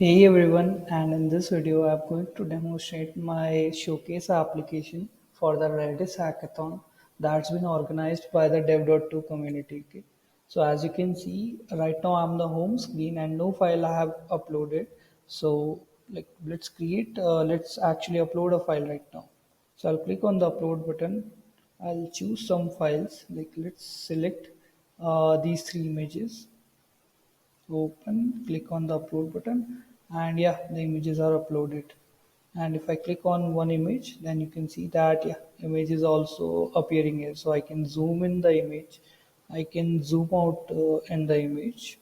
Hey everyone, and in this video I'm going to demonstrate my showcase application for the Redis hackathon that's been organized by the dev.to community. Okay? So as you can see, right now I'm the home screen and no file I have uploaded. So let's actually upload a file right now. So I'll click on the upload button. I'll choose some files, like let's select these three images, open, click on the upload button, and yeah, the images are uploaded. And if I click on one image, then you can see that yeah, image is also appearing here. So I can zoom in the image, I can zoom out in the image.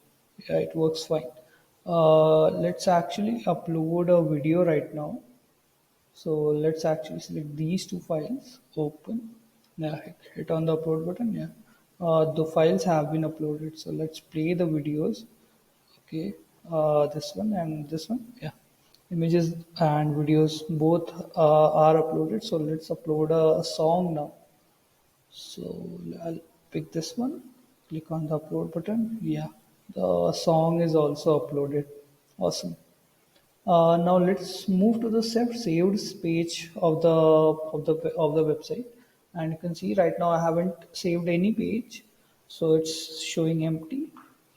Yeah, it works fine. Let's actually upload a video right now. So let's actually select these two files, open. Yeah, hit on the upload button. Yeah, the files have been uploaded. So let's play the videos. Okay, this one and this one. Yeah, images and videos both are uploaded. So let's upload a song now. So I'll pick this one, click on the upload button. Yeah, the song is also uploaded. Awesome. Now let's move to the saved page of the website, and you can see right now I haven't saved any page, so it's showing empty.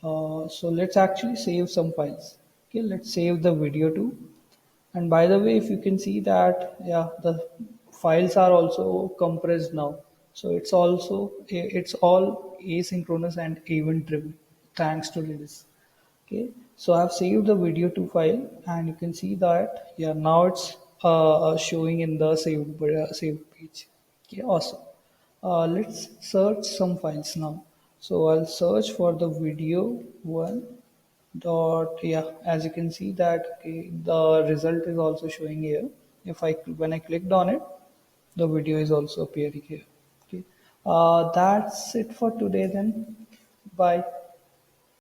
So let's actually save some files. Okay, let's save the video too. And by the way, if you can see that, yeah, the files are also compressed now. So it's all asynchronous and event driven thanks to Redis. Okay, so I've saved the video to file, and you can see that yeah, now it's showing in the saved page. Okay, awesome. Let's search some files now. So I'll search for the video one dot, yeah, as you can see that okay, the result is also showing here. If I when I clicked on it, the video is also appearing here. Okay, that's it for today then. Bye.